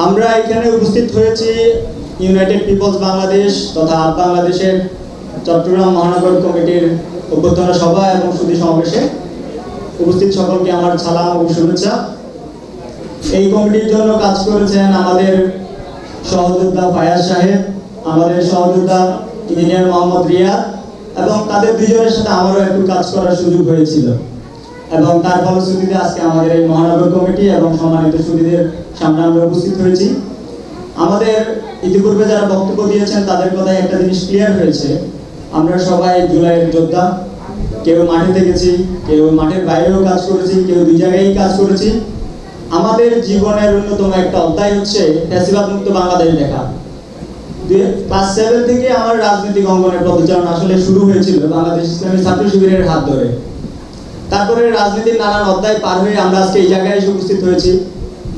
আমরা এখানে উপস্থিত হয়েছি ইউনাইটেড পিপলস বাংলাদেশ তথা বাংলাদেশের চট্টগ্রাম মহানগর কমিটির অভ্যর্থনা সভা এবং সুধী সমাবেশে। উপস্থিত সকলকে আমার সালাম ও শুভেচ্ছা। এই কমিটির জন্য কাজ করেছেন আমাদের সহযোদ্ধা ফায়াজ সাহেব, আমাদের সহযোদ্ধা ইঞ্জিনিয়ার মোহাম্মদ রিয়াদ, এবং তাদের দুজনের সাথে আমারও একটু কাজ করার সুযোগ হয়েছিল এবং তার ফলশ্রুতিতে আজকে আমাদের এই মহানগর কমিটি এবং সম্মানিত সুধীদের সামনে আমরা উপস্থিত হয়েছি। আমাদের ইতিপূর্বে যারা বক্তব্য দিয়েছেন তাদের কথায় একটা জিনিস ক্লিয়ার হয়েছে, আমরা সবাই জুলাইয়ের যোদ্ধা। কেউ মাঠে থেকেছি, কেউ মাঠের বাইরেও কাজ করেছি, কেউ দুই জায়গায় কাজ করেছি। আমাদের জীবনের অন্যতম একটা অধ্যায় হচ্ছে ফ্যাসিবাদ মুক্ত বাংলাদেশ দেখা। ক্লাস 7 থেকে আমার রাজনৈতিক অঙ্গনের পদচারণা আসলে শুরু হয়েছিল বাংলাদেশ ইসলামী ছাত্র শিবিরের হাত ধরে। তারপরে রাজনীতির নানান অধ্যায় পার হয়ে আমরা আজকে এই জায়গায় এসে উপস্থিত হয়েছি।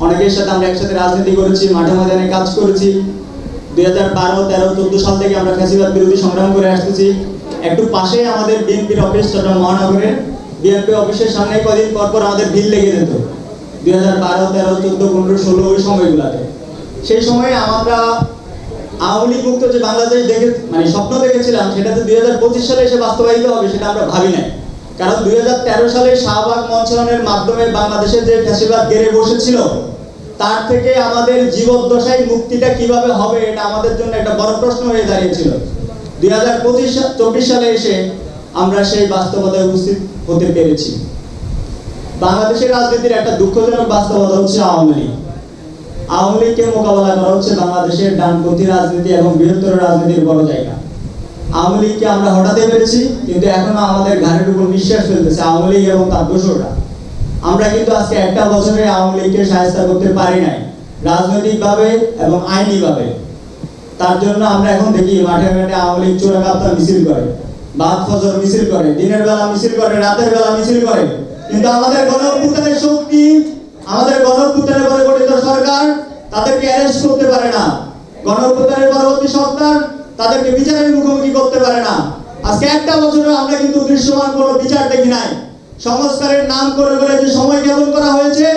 অনেকের সাথে আমরা একসাথে রাজনীতি করেছি, মাঠে ময়দানে কাজ করেছি। 2012, 13, 14 সাল থেকে আমরা ফ্যাসিবাদ বিরোধী সংগ্রাম করে আসতেছি। একটু পাশে আমাদের বিএনপির অফিস চট্টগ্রাম মহানগরের বিএনপি অফিসের সামনে কদিন পর পর আমাদের ভিড় লেগে যেত 2012, 13, 14, 15, 16 ওই সময়গুলোতে। সেই সময়ে আমরা আওয়ামী লীগ মুক্ত যে বাংলাদেশ দেখে স্বপ্ন দেখেছিলাম, সেটা তো 2025 সালে এসে বাস্তবায়িত হবে সেটা আমরা ভাবি নাই। কারণ 2013 সালে শাহবাগ মঞ্চনের মাধ্যমে বাংলাদেশে যে ফ্যাসিবাদ গেড়ে বসেছিল, তার থেকে আমাদের জীবদ্দশায় মুক্তিটা কিভাবে হবে এটা আমাদের জন্য একটা বড় প্রশ্ন হয়ে দাঁড়িয়েছিল। 2024 সালে এসে আমরা সেই বাস্তবতায় উপস্থিত হতে পেরেছি। বাংলাদেশের রাজনীতির একটা দুঃখজনক বাস্তবতা হচ্ছে আওয়ামী লীগ। আওয়ামী লীগকে মোকাবেলা করা হচ্ছে বাংলাদেশের ডানপন্থী রাজনীতি এবং বৃহত্তর রাজনীতির বড় জায়গা। আওয়ামী লীগকে আমরা হটাতে পেরেছি, কিন্তু এখনো আমাদের ঘাড়ের উপর নিঃশ্বাস ফেলতেছে আওয়ামী লীগ এবং তার দোসররা। আমরা কিন্তু আজকে একটা বছরে আওয়ামী লীগকে সাহায্য করতে পারি নাই রাজনৈতিকভাবে এবং আইনিভাবে। তার জন্য আমরা এখন দেখি মাঠে মাঠে আওয়ামী লীগ চোরাকাপ্তা মিছিল করে, বাদ ফজর মিছিল করে, দিনের বেলা মিছিল করে, রাতের বেলা মিছিল করে, কিন্তু আমাদের গণঅভ্যুত্থানের শক্তি, আমাদের গণঅভ্যুত্থানের পরে গঠিত সরকার তাদেরকে অ্যারেস্ট করতে পারে না। গণঅভ্যুত্থানের পরবর্তী সরকার তাদেরকে বিচারের মুখোমুখি করতে পারে না। আজকে একটা বছরে আমরা কিন্তু দৃশ্যমান কোনো বিচার দেখি নাই। সংস্কারের নাম করে বলে যে সময় জ্ঞাপন করা হয়েছে,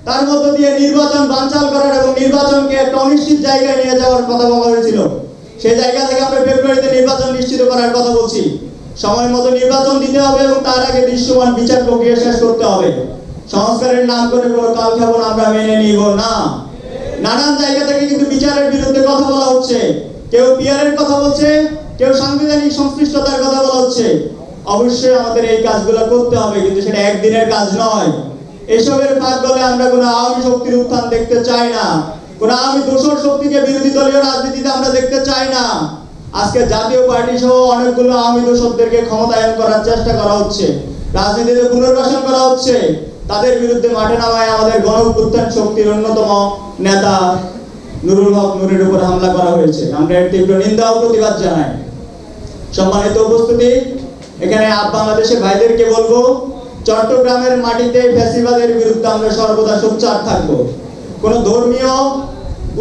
তার মধ্য দিয়ে নির্বাচন বানচাল করার এবং নির্বাচনকে একটা অনিশ্চিত জায়গায় নিয়ে যাওয়ার কথা বলা হয়েছিল। সেই জায়গা থেকে আমরা ফেব্রুয়ারিতে নির্বাচন নিশ্চিত করার কথা বলছি। সময় মতো নির্বাচন দিতে হবে এবং তার আগে দৃশ্যমান বিচার প্রক্রিয়া শেষ করতে হবে। সংস্কারের নাম করে কোনো কালক্ষেপণ আমরা মেনে নিব না। নানান জায়গা থেকে কিন্তু বিচারের বিরুদ্ধে কথা বলা হচ্ছে, কেউ পিয়ারের কথা বলছে, কেউ সাংবিধানিক সংশ্লিষ্টতার কথা বলা হচ্ছে। অবশ্যই আমাদের এই কাজগুলো করতে হবে, কিন্তু সেটা একদিনের কাজ নয়। এসবের ফাঁক গলে আমরা কোনো আওয়ামী শক্তির উত্থান দেখতে চাই না, কোনো আওয়ামী দোসর শক্তিকে বিরোধী দলীয় রাজনীতিতে আমরা দেখতে চাই না। আজকে জাতীয় পার্টি সহ অনেকগুলো আওয়ামী দোসরদেরকে ক্ষমতায়ন করার চেষ্টা করা হচ্ছে, রাজনীতিতে পুনর্বাসন করা হচ্ছে। তাদের বিরুদ্ধে মাঠে নামায় আমাদের গণঅভ্যুত্থান শক্তির অন্যতম নেতা নুরুল হক নুরের উপর হামলা করা হয়েছে। আমরা এর তীব্র নিন্দা ও প্রতিবাদ জানাই। সম্মানিত উপস্থিতি, এখানে বাংলাদেশের ভাইদেরকে বলবো, চট্টগ্রামের মাটিতে ফ্যাসিবাদের বিরুদ্ধে আমরা সর্বদা সোচ্চার থাকবো। কোনো ধর্মীয়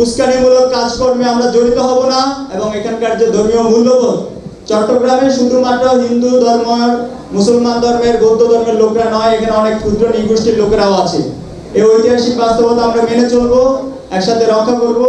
উস্কানিমূলক কাজকর্মে আমরা জড়িত হব না এবং এখানকার যে ধর্মীয় মূল্যবোধ, চট্টগ্রামে শুধুমাত্র হিন্দু ধর্ম, মুসলমান ধর্মের, বৌদ্ধ ধর্মের লোকরা নয়, এখানে অনেক ক্ষুদ্র নৃগোষ্ঠীর লোকেরাও আছে। এই ঐতিহাসিক বাস্তবতা আমরা মেনে চলবো, একসাথে রক্ষা করব।